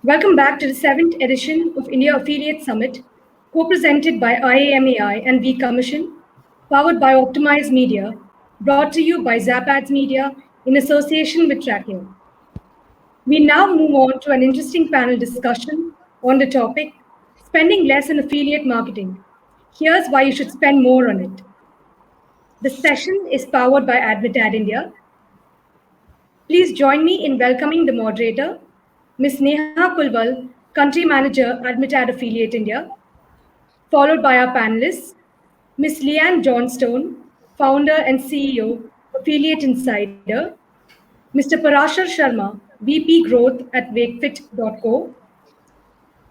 Welcome back to the 7th edition of India Affiliate Summit, co-presented by IAMAI and V Commission, powered by Optimize Media, brought to you by Zapads Media in association with Tracking. We now move on to an interesting panel discussion on the topic, spending less on affiliate marketing. Here's why you should spend more on it. The session is powered by Admitad India. Please join me in welcoming the moderator, Ms. Neha Kulwal, Country Manager, Admitad Affiliate India, followed by our panelists, Ms. Leanne Johnstone, Founder and CEO, Affiliate Insider, Mr. Parasar Sharma, VP Growth at wakefit.co,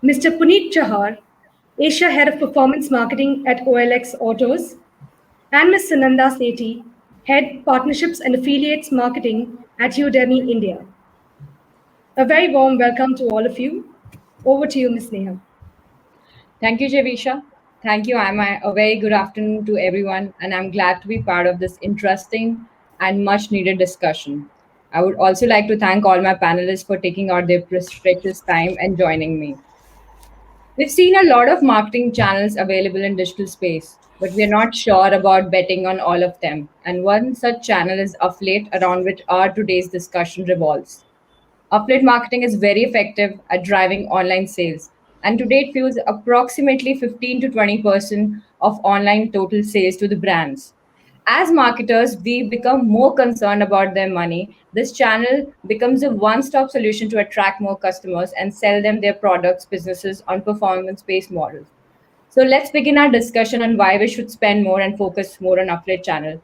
Mr. Punit Chahar, Asia Head of Performance Marketing at OLX Autos, and Ms. Sananda Sethi, Head Partnerships and Affiliates Marketing at Udemy India. A very warm welcome to all of you. Over to you, Ms. Neha. Thank you, Javisha. Thank you. A very good afternoon to everyone, and I'm glad to be part of this interesting and much needed discussion. I would also like to thank all my panelists for taking out their precious time and joining me. We've seen a lot of marketing channels available in digital space, but we're not sure about betting on all of them. And one such channel is affiliate, around which our today's discussion revolves. Affiliate marketing is very effective at driving online sales, and today it fuels approximately 15 to 20% of online total sales to the brands. As marketers, we become more concerned about their money. This channel becomes a one stop solution to attract more customers and sell them their products, businesses on performance based models. So let's begin our discussion on why we should spend more and focus more on affiliate channel.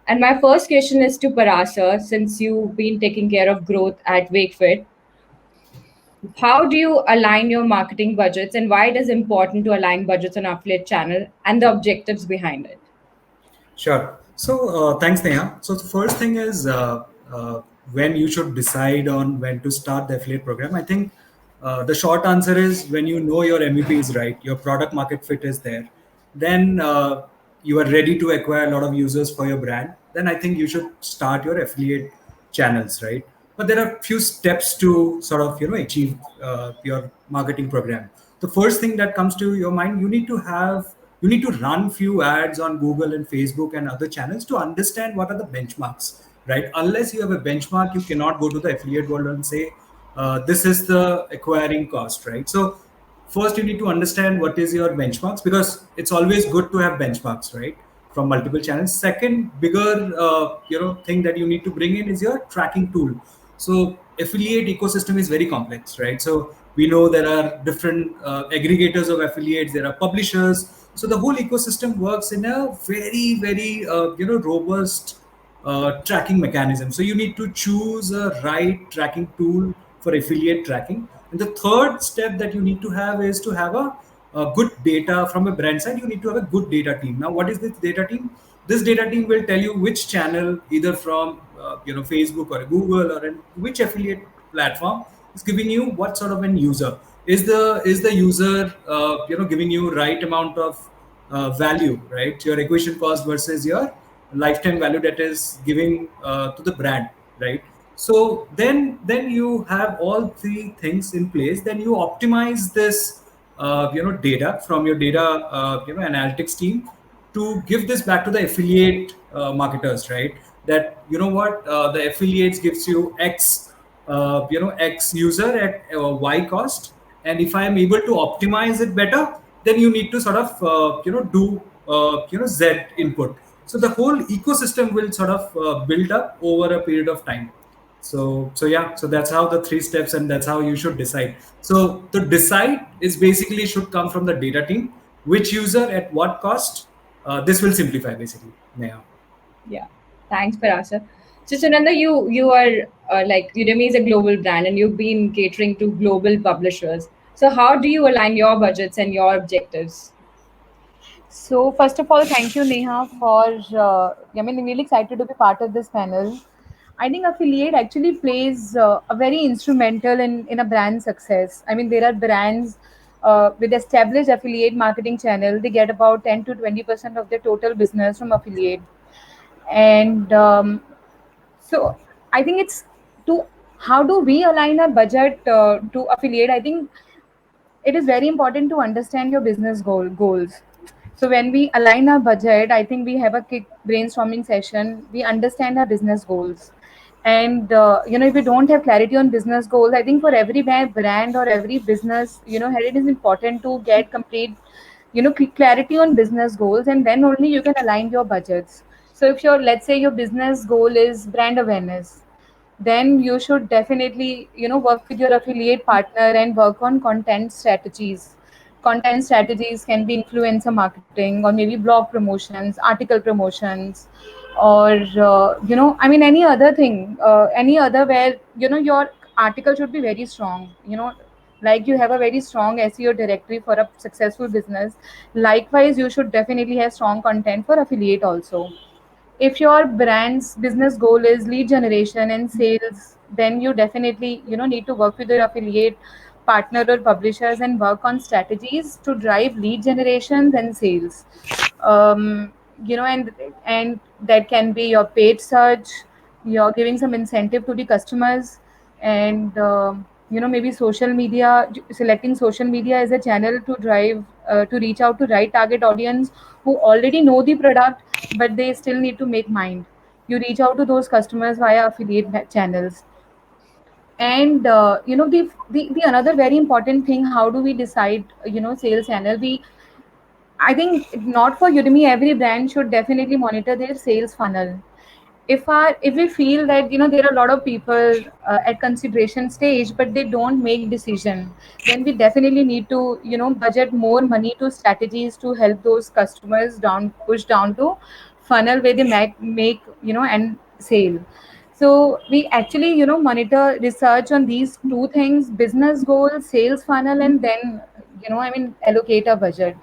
And my first question is to Parasar, since you've been taking care of growth at WakeFit. How do you align your marketing budgets, and why it is important to align budgets on affiliate channel and the objectives behind it? Sure. So thanks, Neha. So the first thing is when you should decide on when to start the affiliate program. I think the short answer is when you know your MVP is right, your product market fit is there, then you are ready to acquire a lot of users for your brand. Then I think you should start your affiliate channels, right? But there are few steps to sort of achieve your marketing program. The first thing that comes to your mind, you need to run few ads on Google and Facebook and other channels to understand what are the benchmarks, right? Unless you have a benchmark, you cannot go to the affiliate world and say, this is the acquiring cost, right? So first you need to understand what is your benchmarks, because it's always good to have benchmarks, right? From multiple channels. Second bigger thing that you need to bring in is your tracking tool. So affiliate ecosystem is very complex, right? So we know there are different aggregators of affiliates, there are publishers. So the whole ecosystem works in a very, very robust tracking mechanism. So you need to choose a right tracking tool for affiliate tracking. And the third step that you need to have is to have a good data from a brand side. You need to have a good data team. Now, what is this data team? This data team will tell you which channel, either from Facebook or Google or which affiliate platform is giving you what sort of an user. Is the user giving you right amount of value, right? Your acquisition cost versus your lifetime value that is giving to the brand, right? So then you have all three things in place. Then you optimize this data from your data analytics team to give this back to the affiliate marketers, right? That the affiliates gives you X X user at Y cost, and if I am able to optimize it better, then you need to sort of do Z input. So the whole ecosystem will sort of build up over a period of time. So that's how the three steps, and that's how you should decide. So the decide is basically should come from the data team, which user at what cost. This will simplify basically. Yeah. Yeah, thanks, Parasar. So, Sunanda, you are like Udemy is a global brand, and you've been catering to global publishers. So, how do you align your budgets and your objectives? So first of all, thank you, Neha, for I'm really excited to be part of this panel. I think affiliate actually plays a very instrumental in a brand success. I mean, there are brands with established affiliate marketing channel. They get about 10 to 20% of their total business from affiliate, and so I think it's to How do we align our budget to affiliate? I think it is very important to understand your business goals. So when we align our budget, I think we have a quick brainstorming session. We understand our business goals, and if you don't have clarity on business goals, I think for every brand or every business, it is important to get complete, clarity on business goals, and then only you can align your budgets. So if your, let's say, your business goal is brand awareness, then you should definitely work with your affiliate partner and work on content strategies can be influencer marketing or maybe blog promotions, article promotions, or any other thing, any other where your article should be very strong, like you have a very strong SEO directory for a successful business. Likewise, you should definitely have strong content for affiliate also. If your brand's business goal is lead generation and sales, then you definitely need to work with your affiliate partner or publishers and work on strategies to drive lead generations and sales. um, and that can be your paid search, you're giving some incentive to the customers, and maybe social media, selecting social media as a channel to drive, to reach out to right target audience who already know the product, but they still need to make mind. You reach out to those customers via affiliate channels. And the another very important thing, how do we decide sales channel? I think not for Udemy, every brand should definitely monitor their sales funnel. If we feel that there are a lot of people at consideration stage but they don't make decision, then we definitely need to budget more money to strategies to help those customers down, push down to funnel where they make and sale. So we actually monitor, research on these two things: business goals, sales funnel, and then allocate a budget.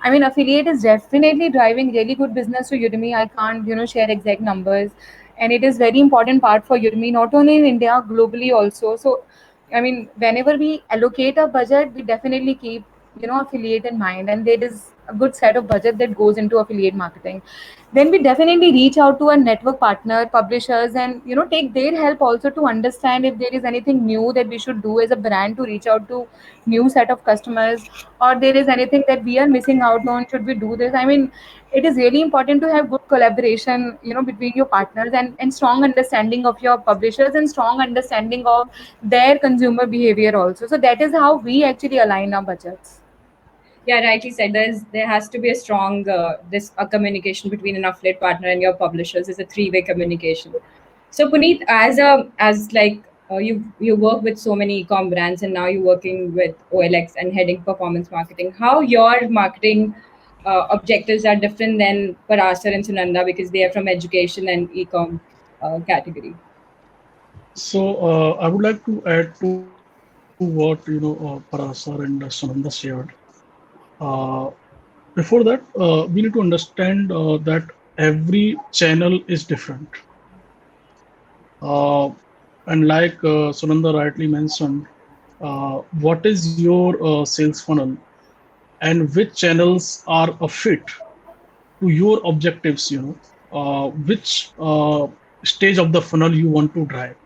I mean, affiliate is definitely driving really good business to Udemy. I can't, share exact numbers, and it is very important part for Udemy, not only in India, globally also. So, I mean, whenever we allocate a budget, we definitely keep, affiliate in mind, and there is a good set of budget that goes into affiliate marketing. Then we definitely reach out to a network partner, publishers, and take their help also to understand if there is anything new that we should do as a brand to reach out to new set of customers, or there is anything that we are missing out on, should we do this? I mean, it is really important to have good collaboration between your partners, and strong understanding of your publishers and strong understanding of their consumer behavior also. So that is how we actually align our budgets. Yeah, rightly said. There has to be a strong this a communication between an affiliate partner and your publishers. Is a three-way communication. So Puneet, you work with so many e-com brands, and now you're working with OLX and heading performance marketing. How your marketing objectives are different than Parasar and Sunanda, because they are from education and e-com category. So I would like to add to what Parasar and Sunanda shared. Uh, Before that, we need to understand that every channel is different. Uh, and like Sunanda rightly mentioned, what is your sales funnel and which channels are a fit to your objectives? Which stage of the funnel you want to drive,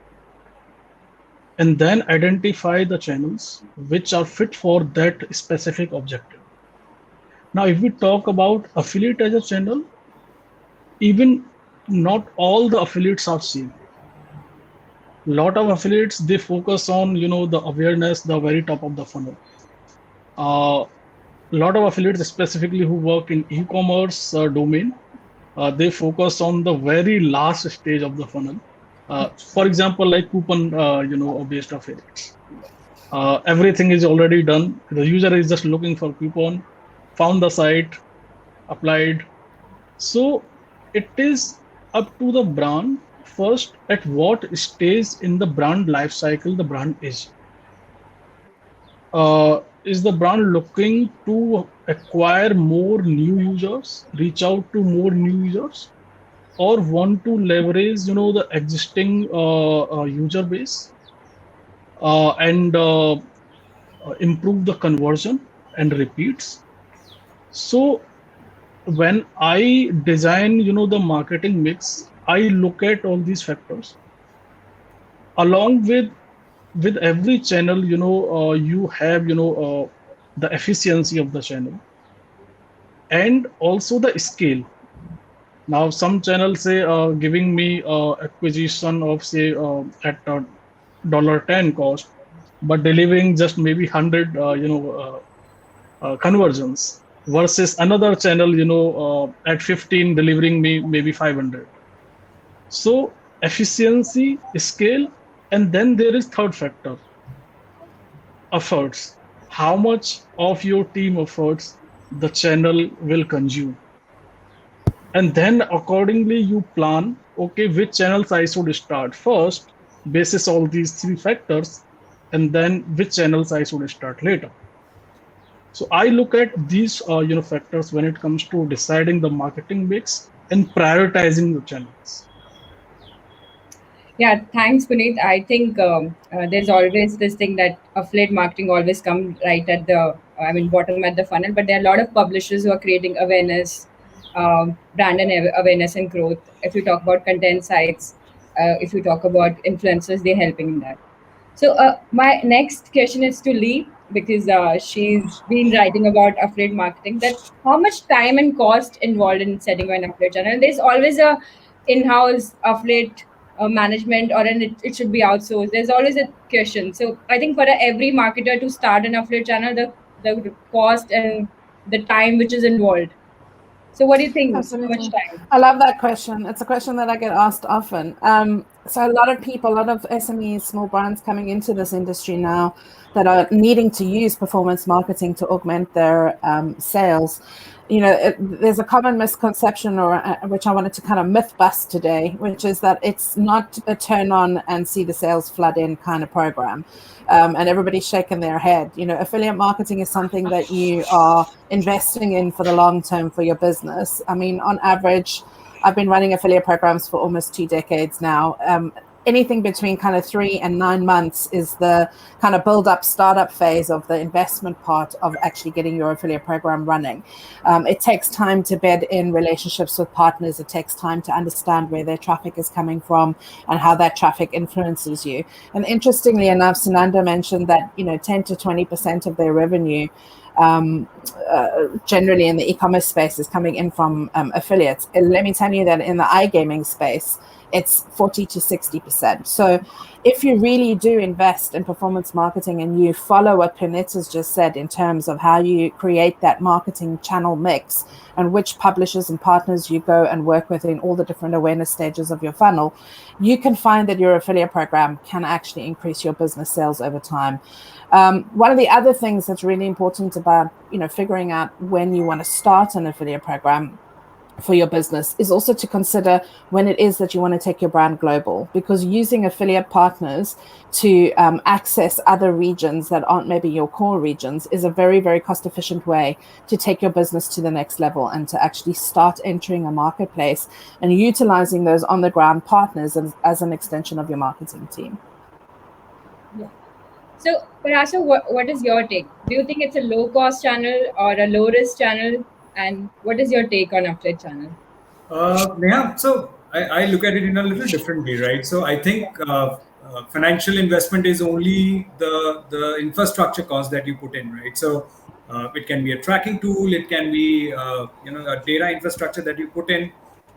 and then identify the channels which are fit for that specific objective. Now, if we talk about affiliate as a channel, even not all the affiliates are same. Lot of affiliates, they focus on the awareness, the very top of the funnel. A lot of affiliates, specifically who work in e-commerce domain, they focus on the very last stage of the funnel. For example, like coupon, based affiliates. Everything is already done. The user is just looking for coupon, found the site, applied. So it is up to the brand first at what stage in the brand life cycle the brand is. Is the brand looking to acquire more new users, reach out to more new users, or want to leverage the existing user base and improve the conversion and repeats? So when I design the marketing mix, I look at all these factors along with with every channel, you have, the efficiency of the channel and also the scale. Now, some channels say giving me acquisition of say at $10 cost, but delivering just maybe 100, conversions versus another channel, at 15 delivering me maybe 500. So efficiency, scale, and then there is third factor, efforts. How much of your team efforts the channel will consume, and then accordingly you plan, okay, which channels I should start first basis all these three factors, and then which channels I should start later. So I look at these factors when it comes to deciding the marketing mix and prioritizing the channels. Yeah, thanks, Punit. I think there's always this thing that affiliate marketing always come right at the, I mean, bottom at the funnel. But there are a lot of publishers who are creating awareness, brand and awareness and growth. If you talk about content sites, if you talk about influencers, they're helping in that. So my next question is to Lee because she's been writing about affiliate marketing. That how much time and cost involved in setting an affiliate channel? There's always a in-house affiliate management, or it should be outsourced. There's always a question. So I think for every marketer to start an affiliate channel, the cost and the time which is involved. So what do you think? How much Absolutely. time? I love that question. It's a question that I get asked often. So a lot of people, a lot of SMEs, small brands coming into this industry now that are needing to use performance marketing to augment their sales. There's a common misconception, which I wanted to kind of myth bust today, which is that it's not a turn on and see the sales flood in kind of program. And everybody's shaking their head. Affiliate marketing is something that you are investing in for the long term for your business. I mean, on average, I've been running affiliate programs for almost 2 decades now. Anything between kind of 3 and 9 months is the kind of build up startup phase of the investment part of actually getting your affiliate program running. It takes time to bed in relationships with partners. It takes time to understand where their traffic is coming from and how that traffic influences you. And interestingly enough, Sunanda mentioned that 10 to 20% of their revenue generally in the e-commerce space is coming in from affiliates. And let me tell you that in the iGaming space, it's 40 to 60%. So if you really do invest in performance marketing and you follow what Punit has just said in terms of how you create that marketing channel mix and which publishers and partners you go and work with in all the different awareness stages of your funnel, you can find that your affiliate program can actually increase your business sales over time. One of the other things that's really important about figuring out when you want to start an affiliate program for your business is also to consider when it is that you want to take your brand global, because using affiliate partners to access other regions that aren't maybe your core regions is a very, very cost efficient way to take your business to the next level and to actually start entering a marketplace and utilizing those on the ground partners as an extension of your marketing team. Yeah. So, Parasar, what is your take? Do you think it's a low cost channel or a low risk channel? And what is your take on affiliate channel? Yeah, so I look at it in a little differently, right? So I think financial investment is only the infrastructure cost that you put in, right? So it can be a tracking tool, it can be a data infrastructure that you put in.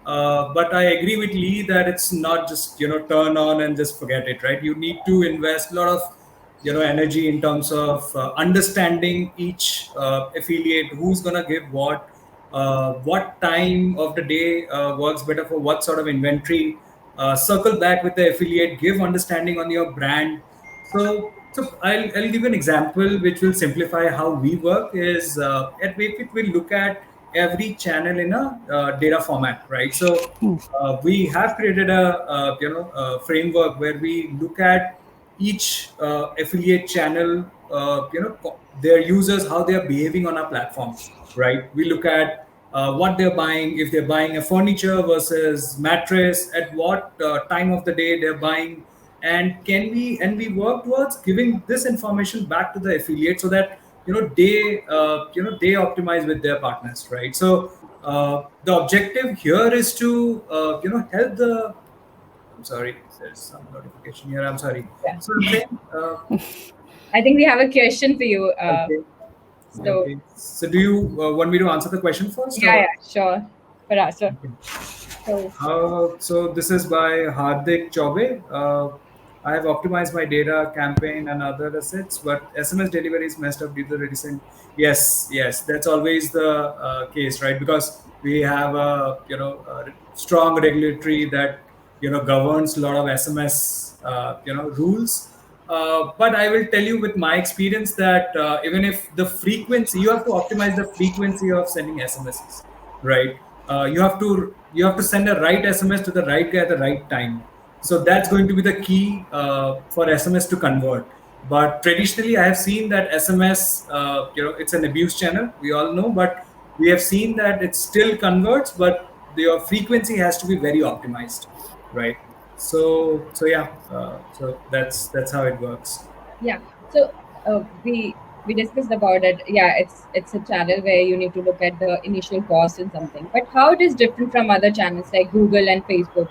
But I agree with Lee that it's not just turn on and just forget it, right? You need to invest a lot of energy in terms of understanding each affiliate, who's gonna give what time of the day works better for what sort of inventory. Circle back with the affiliate, give understanding on your brand. So I'll give an example which will simplify how we work. Is at Wayfit we look at every channel in a data format, right? So we have created a framework where we look at each affiliate channel, their users, how they are behaving on our platform, right? We look at what they're buying, if they're buying a furniture versus mattress, at what time of the day they're buying, and we work towards giving this information back to the affiliate so that they optimize with their partners, right? So the objective here is to help the I'm sorry, there's some notification here. I'm sorry. Yeah. So I'm saying, I think we have a question for you. okay, So, okay. So do you want me to answer the question first, yeah, or? yeah, sure. Parasar. Okay. So, So this is by Hardik Chaube. I have optimized my data campaign and other assets, but SMS delivery is messed up due to the recent. Yes, yes, that's always the case, right? Because we have a a strong regulatory that governs a lot of SMS rules. But I will tell you with my experience that even if the frequency, you have to optimize the frequency of sending SMSs, right? You have to send a right SMS to the right guy at the right time. So that's going to be the key for SMS to convert. But traditionally, I have seen that SMS, it's an abuse channel. We all know, but we have seen that it still converts, but your frequency has to be very optimized, right? So yeah, so that's how it works. yeah. So, we discussed about it. Yeah, it's a channel where you need to look at the initial cost and something. But how it is different from other channels like Google and Facebook?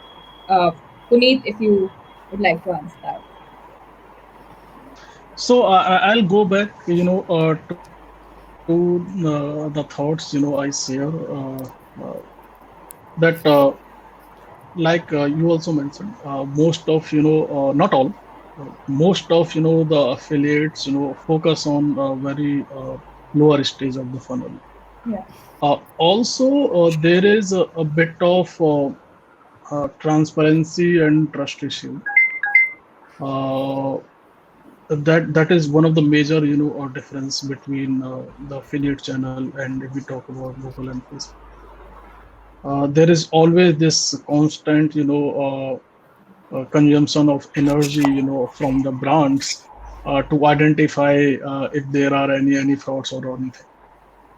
Uh, Punit, if you would like to answer that. So I'll go back, to the thoughts, I share, that you also mentioned, most of, not all, most of, the affiliates, focus on very lower stage of the funnel. Yeah. Also, there is a bit of transparency and trust issue. Uh, that is one of the major difference between the affiliate channel, and if we talk about Google and Facebook. There is always this constant consumption of energy from the brands to identify if there are any frauds or anything.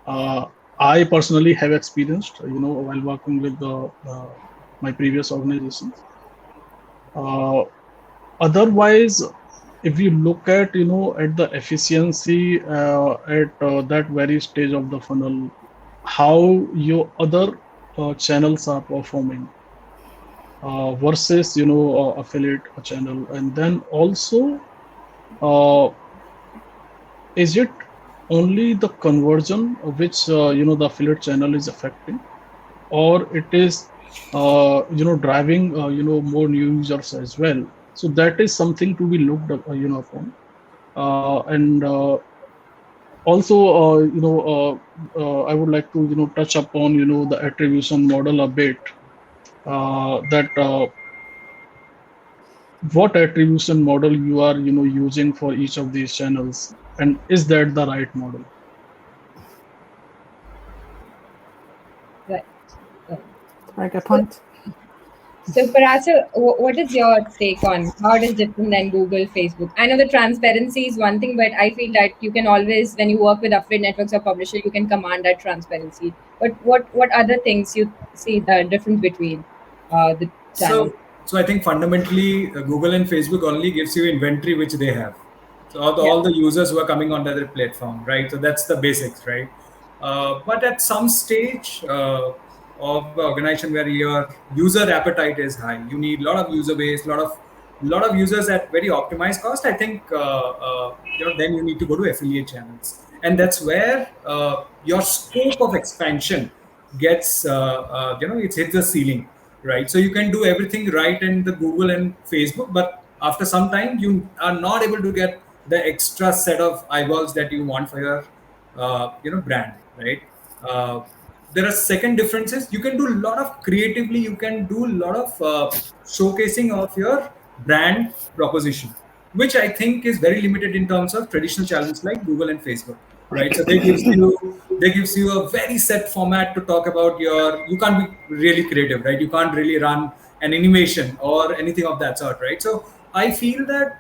uh, I personally have experienced, while working with the my previous organizations. uh, Otherwise, if you look at at the efficiency at that very stage of the funnel, how your other channels are performing versus affiliate channel, and then also, uh, is it only the conversion which the affiliate channel is affecting, or it is driving more new users as well? So that is something to be looked up, upon. And also, I would like to touch upon the attribution model a bit. That What attribution model you are using for each of these channels, and is that the right model? Right. Right. Very good point. So, Parasa, what is your take on how it is different than Google, Facebook? I know the transparency is one thing, but I feel that you can always, when you work with affiliate networks or publisher, you can command that transparency. But what other things you see the difference between the channels? So I think fundamentally, Google and Facebook only gives you inventory which they have. So Yeah. all the users who are coming onto their platform, right? So that's the basics, right? But at some stage of the organization where your user appetite is high, you need a lot of user base, lot of users at very optimized cost. I think then you need to go to affiliate channels, and that's where your scope of expansion gets it's hit the ceiling, right? So you can do everything right in the Google and Facebook, but after some time you are not able to get the extra set of eyeballs that you want for your brand, right? uh, there are second differences. You can do a lot of creatively, you can do a lot of showcasing of your brand proposition, which I think is very limited in terms of traditional channels like Google and Facebook, right? So they gives you a very set format to talk about your. You can't be really creative, right? You can't really run an animation or anything of that sort, right? So I feel that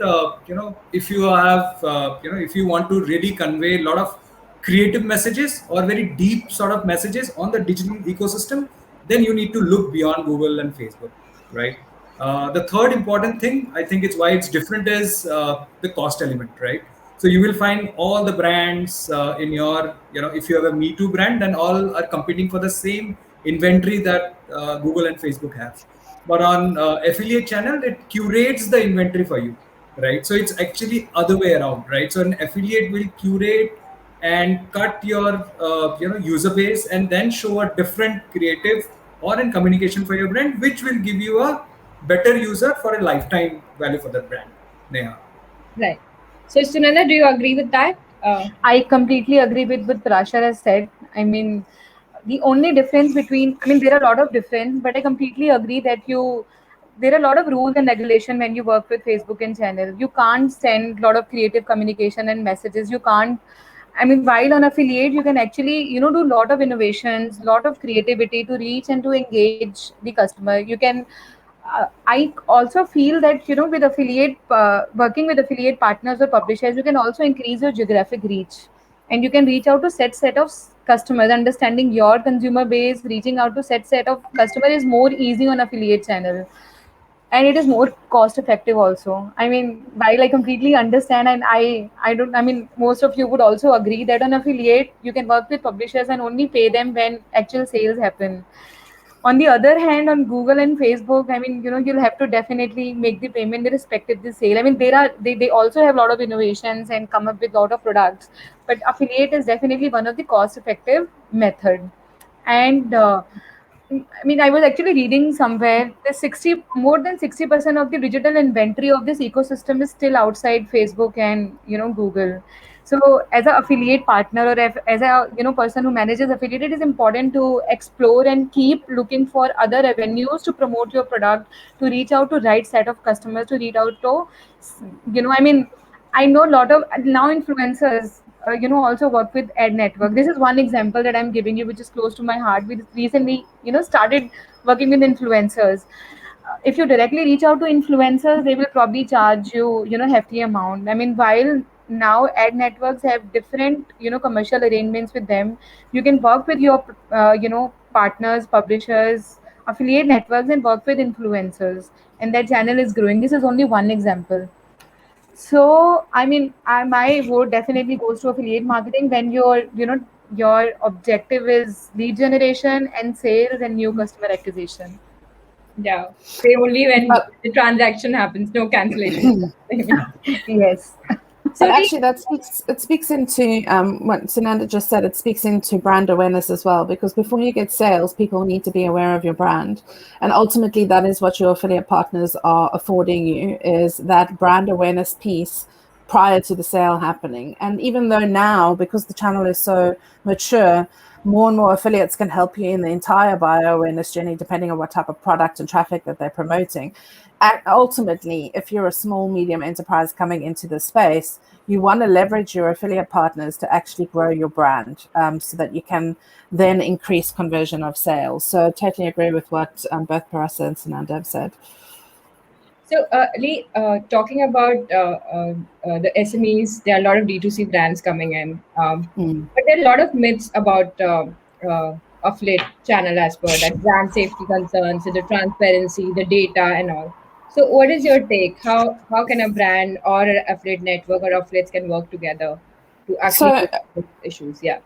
if you have if you want to really convey a lot of creative messages or very deep sort of messages on the digital ecosystem, then you need to look beyond Google and Facebook, right? The third important thing, I think it's why it's different, is the cost element, right? So you will find all the brands in your, if you have a Me Too brand, then all are competing for the same inventory that Google and Facebook have. But on affiliate channel, it curates the inventory for you, right? So it's actually other way around, right? So an affiliate will curate and cut your user base and then show a different creative or in communication for your brand, which will give you a better user for a lifetime value for that brand. Neha. Right. So, Sunanda, do you agree with that? I completely agree with what Parasar has said. I mean, the only difference between, I mean, there are a lot of difference, but I completely agree that there are a lot of rules and regulation when you work with Facebook and channel. You can't send a lot of creative communication and messages. You can't, I mean, while on affiliate, you can actually, do a lot of innovations, lot of creativity to reach and to engage the customer. You can, I also feel that with affiliate working with affiliate partners or publishers, you can also increase your geographic reach, and you can reach out to set of customers. Understanding your consumer base, reaching out to set of customer is more easy on affiliate channel, and it is more cost effective also. I mean, while I completely understand, and I don't, I mean, most of you would also agree that on affiliate you can work with publishers and only pay them when actual sales happen. On the other hand, on Google and Facebook, I mean, you'll have to definitely make the payment irrespective of the sale. I mean, they also have a lot of innovations and come up with a lot of products, but affiliate is definitely one of the cost effective method. And I mean, I was actually reading somewhere that more than 60% of the digital inventory of this ecosystem is still outside Facebook and Google. So, as an affiliate partner, or as a person who manages affiliate, it is important to explore and keep looking for other avenues to promote your product, to reach out to right set of customers, to reach out to, I mean, I know a lot of now influencers, also work with ad network. This is one example that I'm giving you, which is close to my heart. We recently, started working with influencers. If you directly reach out to influencers, they will probably charge you, hefty amount. I mean, while now ad networks have different, commercial arrangements with them, you can work with your, partners, publishers, affiliate networks, and work with influencers. And that channel is growing. This is only one example. So, I mean, my vote definitely goes to affiliate marketing when your objective is lead generation and sales and new customer acquisition. Yeah. Pay only when But the transaction happens, no cancellation. Yes. So, But actually, it speaks into what Sunanda just said. It speaks into brand awareness as well, because before you get sales, people need to be aware of your brand, and ultimately, that is what your affiliate partners are affording you, is that brand awareness piece prior to the sale happening. And even though now, because the channel is so mature, more and more affiliates can help you in the entire buyer awareness journey, depending on what type of product and traffic that they're promoting. And ultimately, if you're a small, medium enterprise coming into the space, you want to leverage your affiliate partners to actually grow your brand, so that you can then increase conversion of sales. So totally agree with what both Parasar and Sunanda have said. So, Lee, talking about the SMEs, there are a lot of D2C brands coming in, but there are a lot of myths about affiliate channel as per that brand safety concerns, the transparency, the data, and all. So, what is your take? How can a brand or an affiliate network or affiliates can work together to actually So fix these issues? Yeah.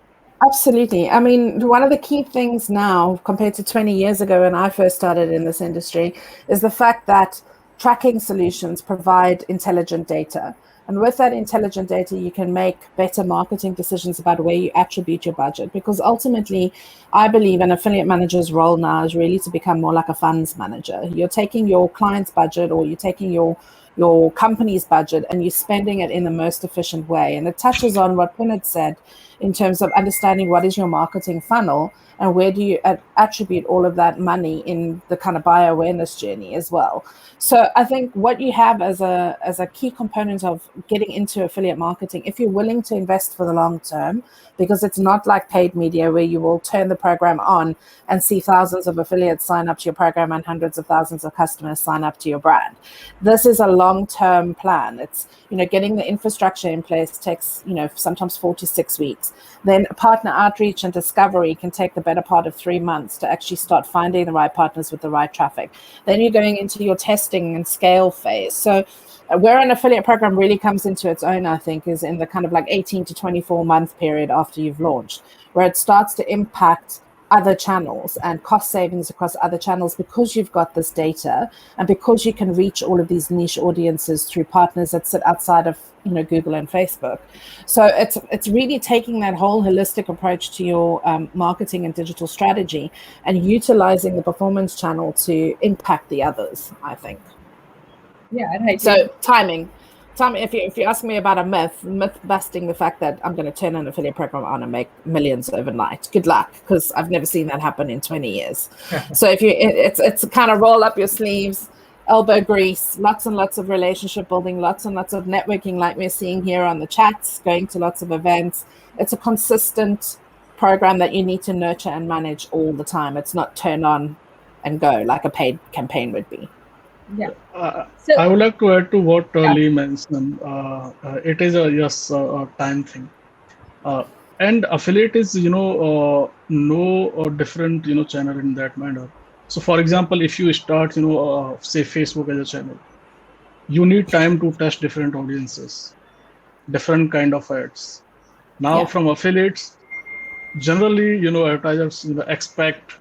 absolutely. I mean, one of the key things now compared to 20 years ago when I first started in this industry is the fact that tracking solutions provide intelligent data. And with that intelligent data, you can make better marketing decisions about where you attribute your budget. Because ultimately, I believe an affiliate manager's role now is really to become more like a funds manager. You're taking your client's budget, or you're taking your company's budget, and you're spending it in the most efficient way. And it touches on what Punit said in terms of understanding what is your marketing funnel and where do you attribute all of that money in the kind of buyer awareness journey as well. So I think what you have as a key component of getting into affiliate marketing, if you're willing to invest for the long term, because it's not like paid media where you will turn the program on and see thousands of affiliates sign up to your program and hundreds of thousands of customers sign up to your brand. This is a long-term plan. It's, getting the infrastructure in place takes, sometimes 4 to 6 weeks. Then partner outreach and discovery can take the better part of 3 months to actually start finding the right partners with the right traffic. Then you're going into your testing and scale phase. So where an affiliate program really comes into its own, I think, is in the kind of like 18 to 24 month period after you've launched, where it starts to impact other channels and cost savings across other channels because you've got this data and because you can reach all of these niche audiences through partners that sit outside of Google and Facebook. So it's really taking that whole holistic approach to your marketing and digital strategy and utilizing the performance channel to impact the others, I think. Yeah, right. So timing, if you ask me about a myth busting the fact that I'm going to turn an affiliate program on and make millions overnight, good luck, because I've never seen that happen in 20 years. So it's kind of roll up your sleeves, elbow grease, lots and lots of relationship building, lots and lots of networking, like we're seeing here on the chats, going to lots of events. It's a consistent program that you need to nurture and manage all the time. It's not turn on and go like a paid campaign would be. Yeah. I would like to add to what Yeah. Lee mentioned. It is a time thing, and affiliate is no different channel in that manner. So, for example, if you start say Facebook as a channel, you need time to test different audiences, different kind of ads. Now, Yeah. from affiliates, generally advertisers expect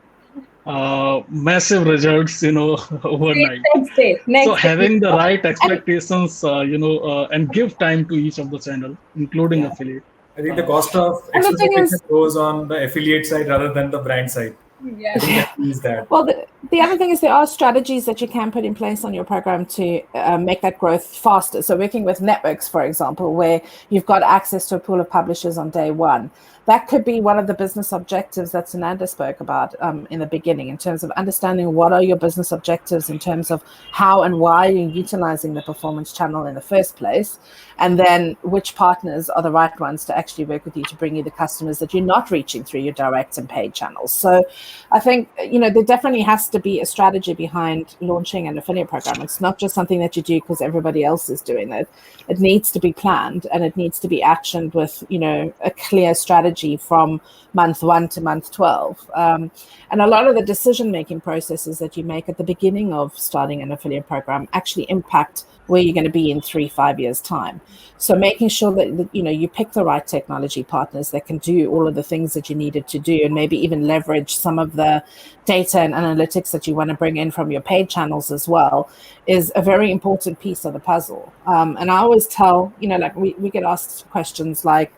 massive results overnight. Next day. So Next day. having the right expectations, and give time to each of the channel, including Yeah. affiliate. I think the cost of And the thing experimentation is, goes on the affiliate side rather than the brand side. Yeah. I think that means that. well, the other thing is there are strategies that you can put in place on your program to make that growth faster. So working with networks, for example, where you've got access to a pool of publishers on day one, that could be one of the business objectives that Sunanda spoke about in the beginning, in terms of understanding what are your business objectives in terms of how and why you're utilizing the performance channel in the first place, and then which partners are the right ones to actually work with you to bring you the customers that you're not reaching through your direct and paid channels. So I think, there definitely has to be a strategy behind launching an affiliate program. It's not just something that you do because everybody else is doing it. It needs to be planned and it needs to be actioned with, a clear strategy from month 1 to month 12. And a lot of the decision-making processes that you make at the beginning of starting an affiliate program actually impact where you're going to be in 3-5 years time. So making sure that you pick the right technology partners that can do all of the things that you needed to do, and maybe even leverage some of the data and analytics that you want to bring in from your paid channels as well, is a very important piece of the puzzle. And I always tell, we get asked questions like,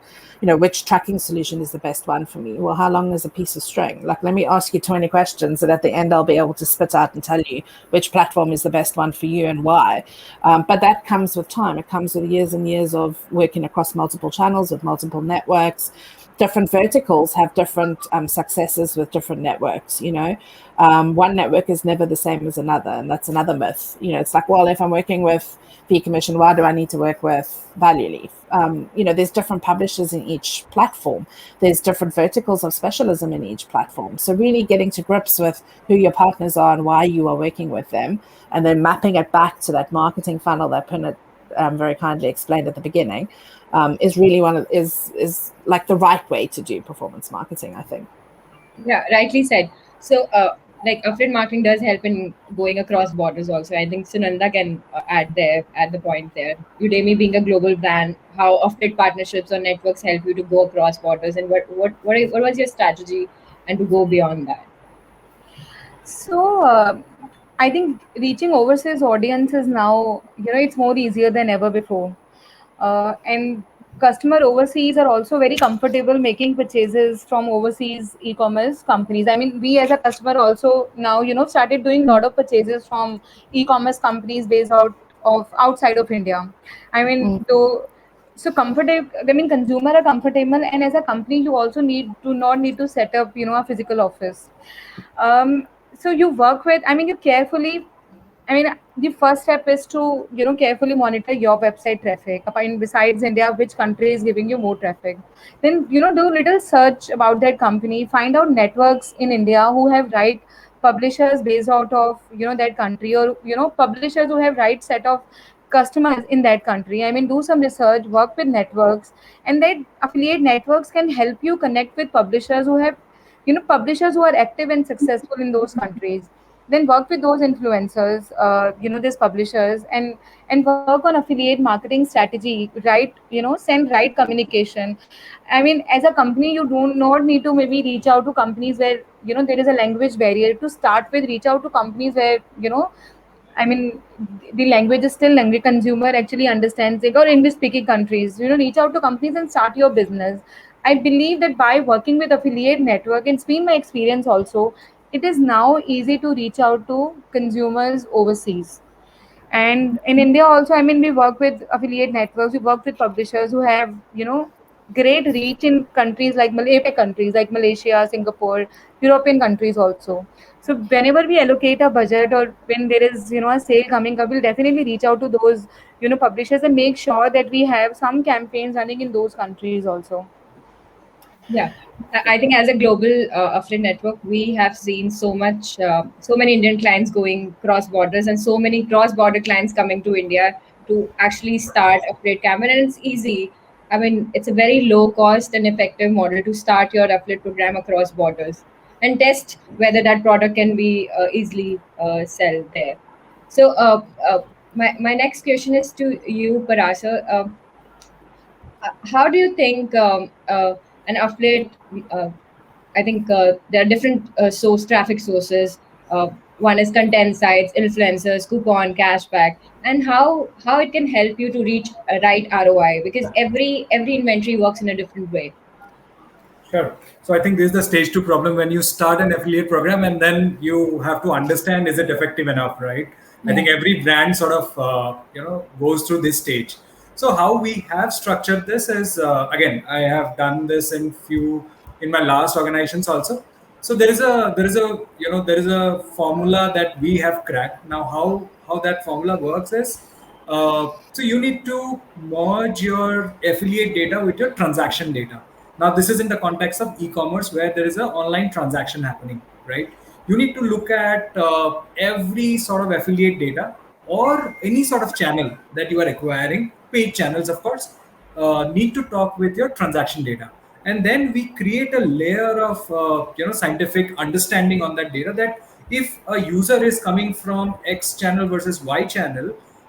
which tracking solution is the best one for me? Well, how long is a piece of string? Like, let me ask you 20 questions and at the end I'll be able to spit out and tell you which platform is the best one for you and why. But that comes with time. It comes with years and years of working across multiple channels with multiple networks. Different verticals have different successes with different networks. One network is never the same as another, and that's another myth. It's like, well, if I'm working with Fee Commission, why do I need to work with Value Leaf? There's different publishers in each platform. There's different verticals of specialism in each platform. So really getting to grips with who your partners are and why you are working with them, and then mapping it back to that marketing funnel that Punit very kindly explained at the beginning, is really is like the right way to do performance marketing, I think. Yeah, rightly said. So, affiliate marketing does help in going across borders also. I think Sunanda can add the point there. Udemy being a global brand, how affiliate partnerships or networks help you to go across borders, and what was your strategy and to go beyond that? So I think reaching overseas audiences now, it's more easier than ever before. And customer overseas are also very comfortable making purchases from overseas e-commerce companies. I mean, we as a customer also now, started doing a lot of purchases from e-commerce companies based outside of India. I mean, though, so comfortable. I mean, consumer are comfortable, and as a company, you also do not need to set up, a physical office. So you work with. I mean, you carefully. I mean, the first step is to carefully monitor your website traffic. I mean, besides India, which country is giving you more traffic? Then do a little search about that company. Find out networks in India who have right publishers based out of that country, or publishers who have right set of customers in that country. I mean, do some research, work with networks, and that affiliate networks can help you connect with publishers who have publishers who are active and successful in those countries. then work with those influencers, these publishers, and work on affiliate marketing strategy, right? Send right communication. I mean, as a company, you do not need to maybe reach out to companies where there is a language barrier. To start with, reach out to companies where I mean, the language is still language consumer actually understands it, or English speaking countries. Reach out to companies and start your business. I believe that by working with affiliate network, and it's been my experience also, it is now easy to reach out to consumers overseas. And in India also, I mean, we work with affiliate networks, we work with publishers who have, great reach in countries like APEC countries like Malaysia, Singapore, European countries also. So whenever we allocate a budget, or when there is, a sale coming up, we'll definitely reach out to those, publishers, and make sure that we have some campaigns running in those countries also. Yeah, I think as a global affiliate network, we have seen so many Indian clients going cross borders, and so many cross border clients coming to India to actually start affiliate campaign. And it's easy. I mean, it's a very low cost and effective model to start your affiliate program across borders and test whether that product can be easily sell there. So, my next question is to you, Parasar. How do you think an affiliate? Uh, I think there are different source traffic sources. One is content sites, influencers, coupon, cashback, and how it can help you to reach a right ROI, because every inventory works in a different way. Sure. So I think this is the stage two problem when you start an affiliate program and then you have to understand, is it effective enough, right? I think every brand sort of goes through this stage. So how we have structured this is, again, I have done this in my last organizations also. So there is a formula that we have cracked. Now how that formula works is, so you need to merge your affiliate data with your transaction data. Now, this is in the context of e-commerce where there is an online transaction happening, right? You need to look at every sort of affiliate data or any sort of channel that you are acquiring, paid channels, of course, need to talk with your transaction data. And then we create a layer of scientific understanding on that data, that if a user is coming from X channel versus Y channel,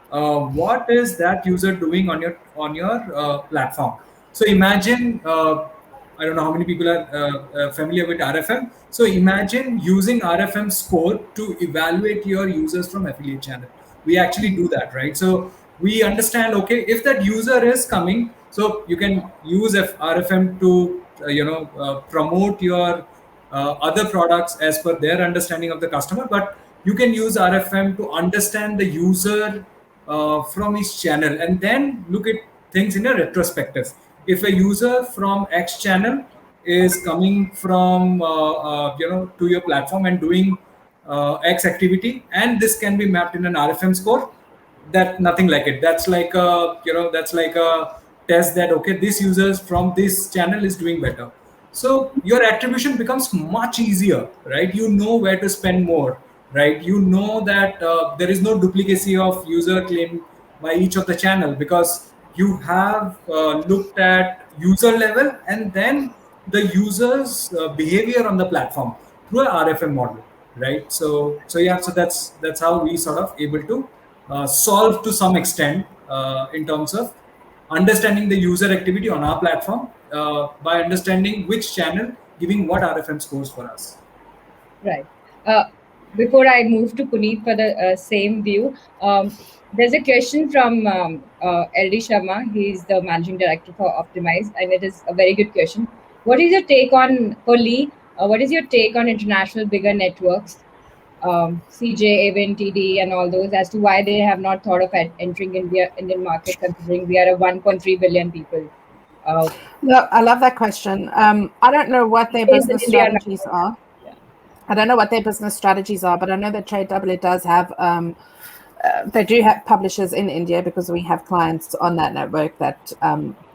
what is that user doing on your platform? So imagine, I don't know how many people are familiar with RFM. So imagine using RFM score to evaluate your users from affiliate channel. We actually do that, right? So we understand, okay, if that user is coming, so you can use RFM to promote your other products as per their understanding of the customer, but you can use RFM to understand the user from each channel and then look at things in a retrospective. If a user from X channel is coming from to your platform and doing X activity, and this can be mapped in an RFM score, that nothing like it. That's like a test that, okay, this users from this channel is doing better. So your attribution becomes much easier, right? You know where to spend more, right? You know that there is no duplicacy of user claim by each of the channel, because you have looked at user level and then the user's behavior on the platform through a RFM model, right? So yeah, so that's how we sort of able to solve to some extent in terms of understanding the user activity on our platform by understanding which channel giving what RFM scores for us. Right. Uh, Before I move to Punit for the same view, there's a question from LD Sharma. He's the managing director for Optimize, and it is a very good question. What is your take on, for Lee? What is your take on international bigger networks, CJ, Avon, TD, and all those, as to why they have not thought of entering Indian market, considering we are a 1.3 billion people? Uh, No, I love that question. I don't know what their Is in business India now? strategies are. Yeah. I don't know what their business strategies are, but I know that Trade W does have, they do have publishers in India, because we have clients on that network that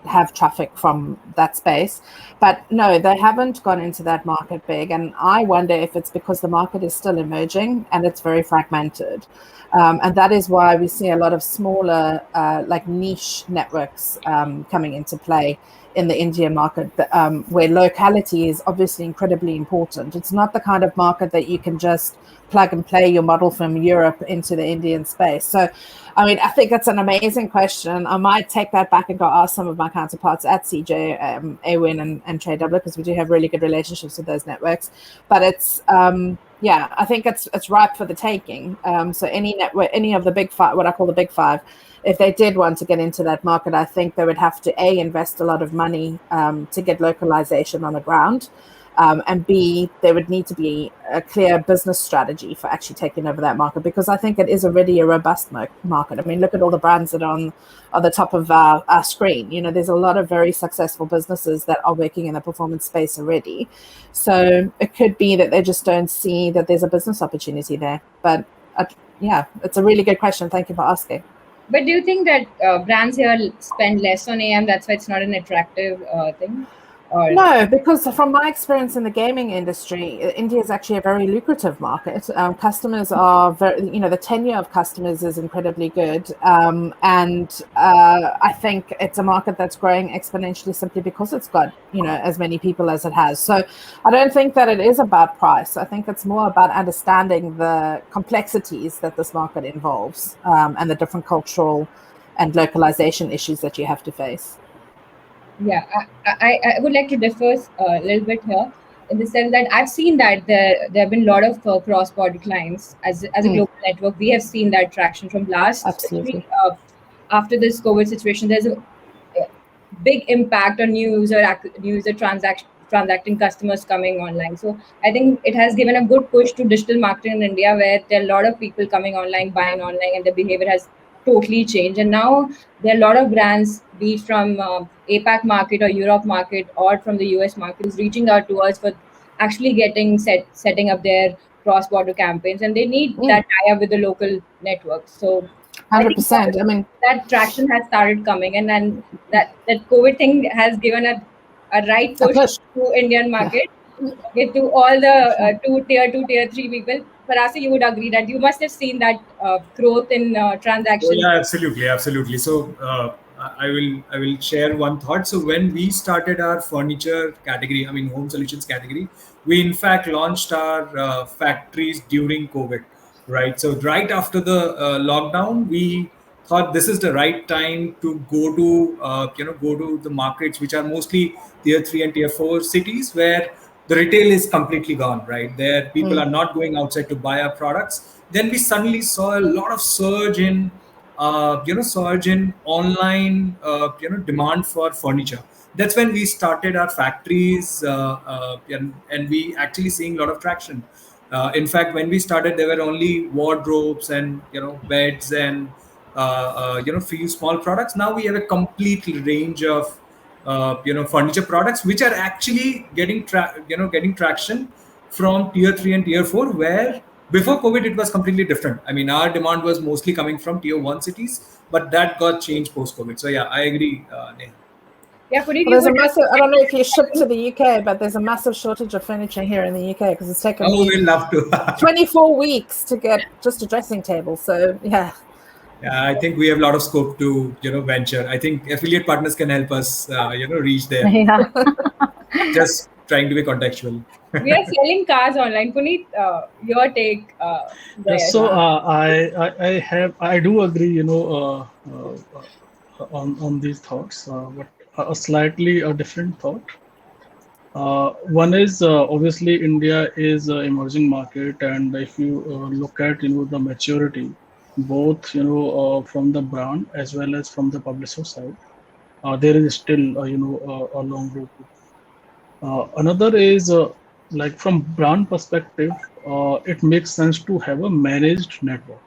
have traffic from that space. But no, they haven't gone into that market big. And I wonder if it's because the market is still emerging and it's very fragmented. And that is why we see a lot of smaller, like niche networks coming into play in the Indian market, where locality is obviously incredibly important. It's not the kind of market that you can just plug and play your model from Europe into the Indian space. So, I mean, I think that's an amazing question. I might take that back and go ask some of my counterparts at CJ, AWIN, and TradeW, because we do have really good relationships with those networks. But it's yeah, I think it's ripe for the taking. So any network, any of the big five, what I call the big five, if they did want to get into that market, I think they would have to invest a lot of money to get localization on the ground, and B, there would need to be a clear business strategy for actually taking over that market, because I think it is already a robust market. I mean, look at all the brands that are on the top of our screen. You know, there's a lot of very successful businesses that are working in the performance space already. So it could be that they just don't see that there's a business opportunity there. But yeah, it's a really good question. Thank you for asking. But do you think that brands here spend less on AM? That's why it's not an attractive thing? Or No, because from my experience in the gaming industry, India is actually a very lucrative market. Customers are very, you know, the tenure of customers is incredibly good. And I think it's a market that's growing exponentially simply because it's got, you know, as many people as it has. So I don't think that it is about price. I think it's more about understanding the complexities that this market involves, and the different cultural and localization issues that you have to face. yeah, I would like to differ a little bit here, in the sense that I've seen that there have been a lot of cross-border clients as a global network. We have seen that traction from last, Absolutely. especially after this COVID situation. There's a big impact on new user transacting customers coming online. So I think it has given a good push to digital marketing in India, where there are a lot of people coming online, buying online, and the behavior has totally changed. And now there are a lot of brands, be it from APAC market or Europe market or from the US market, is reaching out to us for actually setting up their cross-border campaigns, and they need that tie-up with the local networks. So I think 100%. I mean, that traction has started coming, and then that COVID thing has given a right push to Indian market, okay, to all the tier 2, tier 3 people. Parasar, you would agree that you must have seen that growth in transactions. Yeah, absolutely, absolutely. So I will share one thought. So when we started our furniture category, I mean home solutions category, we in fact launched our factories during COVID, right? So right after the lockdown, we thought this is the right time to go to go to the markets which are mostly tier 3 and tier 4 cities, where the retail is completely gone, right? There people are not going outside to buy our products. Then we suddenly saw a lot of surge in online demand for furniture. That's when we started our factories, and we actually seeing a lot of traction. In fact, when we started, there were only wardrobes and beds and few small products. Now we have a complete range of furniture products, which are actually getting traction from tier 3 and tier 4, where before COVID it was completely different. I mean, our demand was mostly coming from tier 1 cities, but that got changed post COVID. So yeah, I agree, Neha. Yeah, Punit, well, there's a massive, I don't know if you ship to the UK, but there's a massive shortage of furniture here in the UK, because it's taken me we'd love to. 24 weeks to get just a dressing table. So yeah. Yeah, I think we have a lot of scope to venture. I think affiliate partners can help us reach there. Yeah. Just trying to be contextual. We are selling cars online. Punit, your take there. So I do agree, on these thoughts, but a slightly a different thought. One is obviously India is an emerging market, and if you look at the maturity, both from the brand as well as from the publisher side, there is still a long road to go. Another is like from brand perspective, it makes sense to have a managed network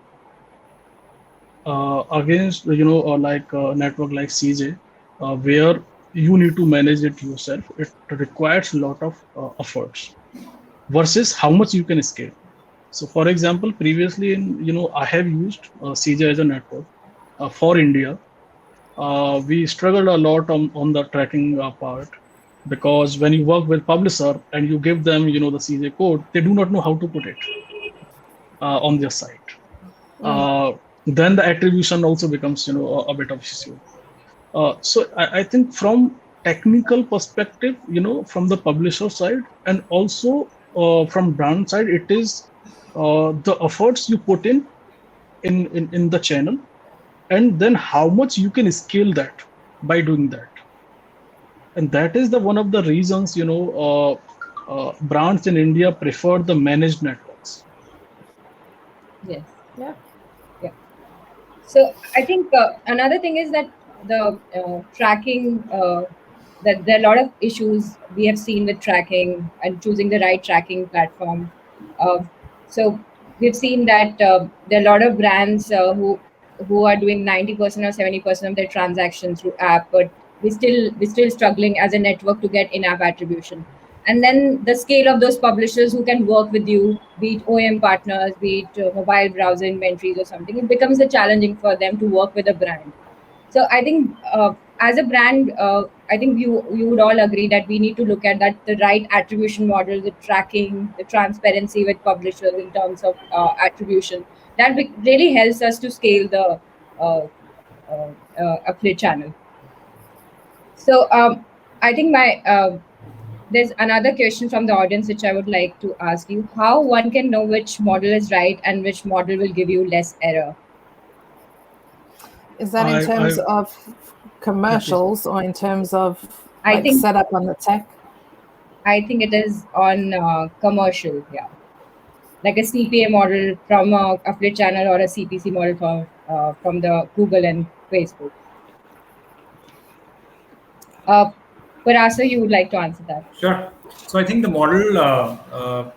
against like a network like CJ, where you need to manage it yourself. It requires a lot of efforts versus how much you can scale. So, for example, previously I have used CJ as a network for India, we struggled a lot on the tracking part, because when you work with publisher and you give them, the CJ code, they do not know how to put it on their site. Uh, then the attribution also becomes, a bit of issue. So I think from technical perspective, from the publisher side, and also from brand side, it is the efforts you put in the channel, and then how much you can scale that by doing that. And that is the one of the reasons, brands in India prefer the managed networks. Yes. Yeah. Yeah. So I think another thing is that the tracking, that there are a lot of issues we have seen with tracking and choosing the right tracking platform. Uh, so we've seen that there are a lot of brands who are doing 90% or 70% of their transactions through app, but we're still struggling as a network to get in-app attribution. And then the scale of those publishers who can work with you, be it OEM partners, be it mobile browser inventories or something, it becomes a challenging for them to work with a brand. So I think as a brand, I think you would all agree that we need to look at that the right attribution model, the tracking, the transparency with publishers in terms of attribution. That really helps us to scale the uh, affiliate channel. So I think my there's another question from the audience which I would like to ask you: how one can know which model is right and which model will give you less error? Is that in terms I of Yeah, please. commercials or in terms of I like think setup on the tech? I think it is on commercial, yeah, like a CPA model from a affiliate channel or a CPC model from the Google and Facebook. Uh, Parasar, you would like to answer that? Sure. So I think the model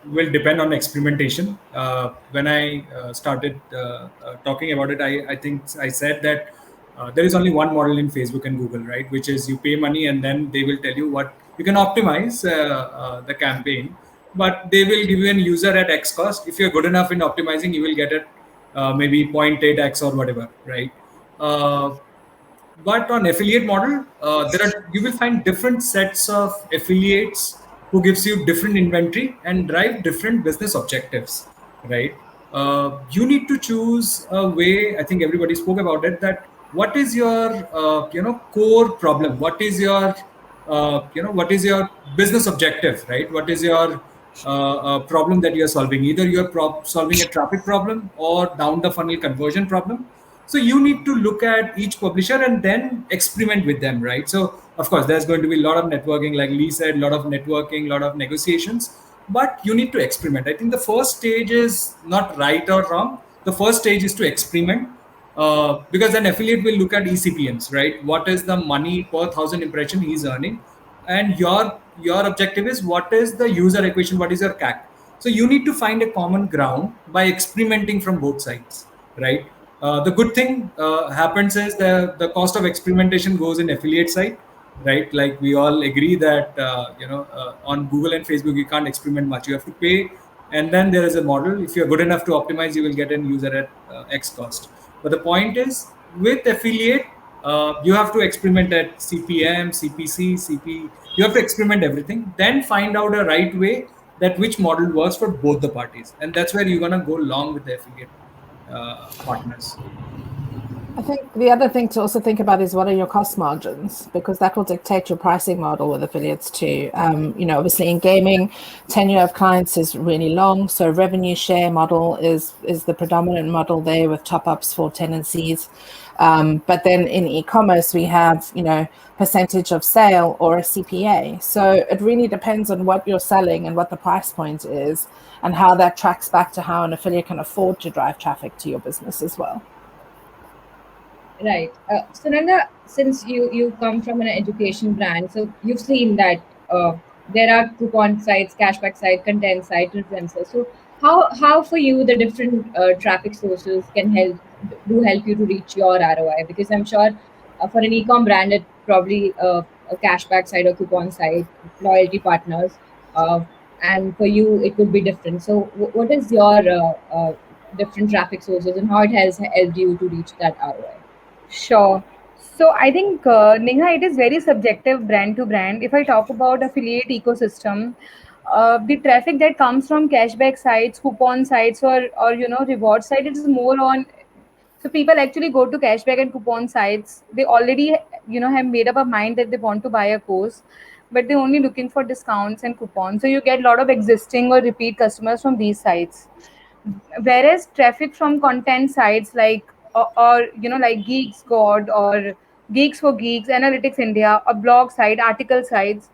will depend on experimentation. When I started talking about it, I think I said that there is only one model in Facebook and Google, right? Which is you pay money and then they will tell you what you can optimize the campaign, but they will give you an user at X cost. If you're good enough in optimizing, you will get it maybe 0.8x or whatever, right? Uh, but on affiliate model, you will find different sets of affiliates who gives you different inventory and drive different business objectives, right? You need to choose a way. I think everybody spoke about it. That what is your core problem? What is your business objective, right? What is your problem that you are solving? Either you are solving a traffic problem or down the funnel conversion problem. So you need to look at each publisher and then experiment with them, right? So of course there's going to be a lot of networking, like Lee said, a lot of networking, a lot of negotiations, but you need to experiment. I think the first stage is not right or wrong. The first stage is to experiment, because an affiliate will look at ECPMs, right? What is the money per thousand impression he's earning, and your objective is what is the user equation, what is your CAC. So you need to find a common ground by experimenting from both sides, right? The good thing happens is the cost of experimentation goes in affiliate side, right? Like we all agree that on Google and Facebook you can't experiment much. You have to pay, and then there is a model. If you're good enough to optimize, you will get an user at X cost. But the point is, with affiliate, you have to experiment at CPM, CPC, CP. You have to experiment everything, then find out a right way that which model works for both the parties, and that's where you're gonna go long with the affiliate partners. I think the other thing to also think about is what are your cost margins, because that will dictate your pricing model with affiliates too. Obviously in gaming, tenure of clients is really long, so revenue share model is the predominant model there with top ups for tenancies. But then in e-commerce, we have percentage of sale or a CPA. So it really depends on what you're selling and what the price point is, and how that tracks back to how an affiliate can afford to drive traffic to your business as well. Right. Sunanda, since you come from an education brand, so you've seen that there are coupon sites, cashback site, content site, influencers. So how for you the different traffic sources can help you to reach your ROI? Because I'm sure for an e-com brand, it probably a cashback site or coupon site, loyalty partners, uh, and for you it could be different. So what is your different traffic sources and how it has helped you to reach that ROI? Sure. So I think, Neha, it is very subjective brand to brand. If I talk about affiliate ecosystem, the traffic that comes from cashback sites, coupon sites, or reward site, it is more on. So people actually go to cashback and coupon sites. They already have made up a mind that they want to buy a course, but they're only looking for discounts and coupons. So you get a lot of existing or repeat customers from these sites. Whereas traffic from content sites like or like Geeks God or Geeks for Geeks, Analytics India, or blog site, article sites,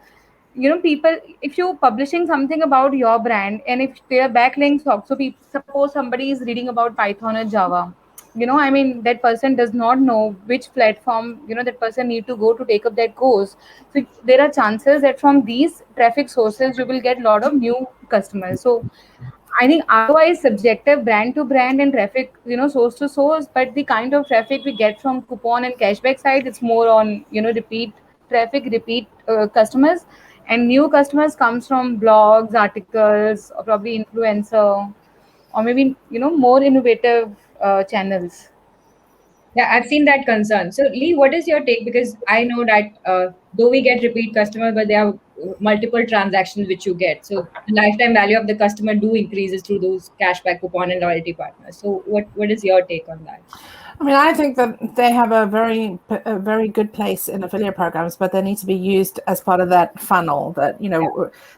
people, if you're publishing something about your brand and if their backlinks also, suppose somebody is reading about Python or Java, I mean, that person does not know which platform that person need to go to take up that course. So there are chances that from these traffic sources you will get a lot of new customers. So I think ROI is subjective, brand to brand, and traffic, source to source. But the kind of traffic we get from coupon and cashback side, it's more on repeat traffic, repeat customers, and new customers comes from blogs, articles, or probably influencer, or maybe more innovative channels. Yeah, I've seen that concern. So, Lee, what is your take? Because I know that though we get repeat customers, but there are multiple transactions which you get. So, the lifetime value of the customer do increases through those cashback coupon and loyalty partners. So, what is your take on that? I mean, I think that they have a very good place in affiliate programs, but they need to be used as part of that funnel. That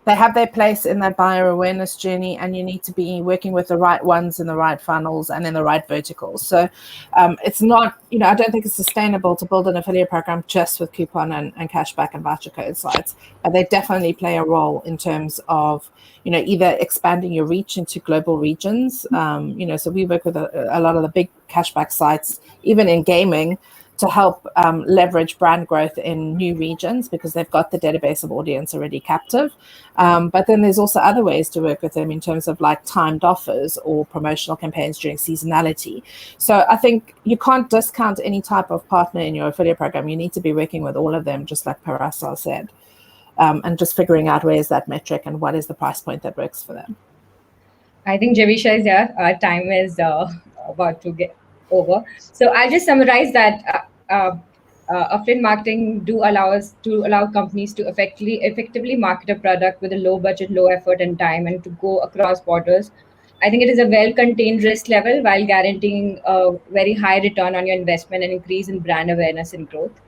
they have their place in that buyer awareness journey, and you need to be working with the right ones in the right funnels and in the right verticals. So it's not, I don't think it's sustainable to build an affiliate program just with coupon and cashback and voucher code sites, but they definitely play a role in terms of either expanding your reach into global regions. So we work with a lot of the big cashback sites, even in gaming, to help leverage brand growth in new regions because they've got the database of audience already captive. But then there's also other ways to work with them in terms of like timed offers or promotional campaigns during seasonality. So I think you can't discount any type of partner in your affiliate program. You need to be working with all of them, just like Parasar said. And just figuring out where is that metric and what is the price point that works for them. I think Javisha is here. Our time is about to get over. So I'll just summarize that affiliate marketing do allow companies to effectively market a product with a low budget, low effort and time, and to go across borders. I think it is a well-contained risk level while guaranteeing a very high return on your investment and increase in brand awareness and growth.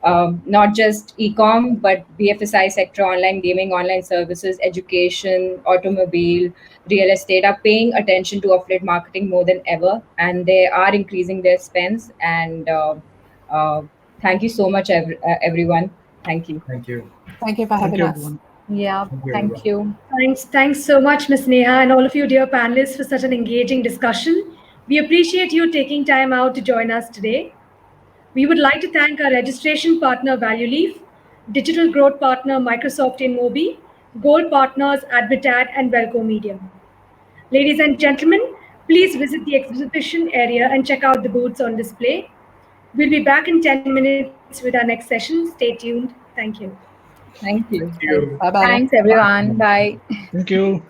Not just e-com, but BFSI sector, online gaming, online services, education, automobile, real estate are paying attention to affiliate marketing more than ever, and they are increasing their spends. And uh, thank you so much, everyone. Thank you. Thank you. Thank you for Thank having you, us. everyone. Yeah, Thank you, thank everyone. you. Thanks so much, Ms. Neha, and all of you, dear panelists, for such an engaging discussion. We appreciate you taking time out to join us today. We would like to thank our registration partner, ValueLeaf, digital growth partner, Microsoft in Mobi, gold partners, Admitat, and Velco Medium. Ladies and gentlemen, please visit the exhibition area and check out the booths on display. We'll be back in 10 minutes with our next session. Stay tuned. Thank you. Thank Thank you. you. Bye bye. Thanks, everyone. Bye. Thank you.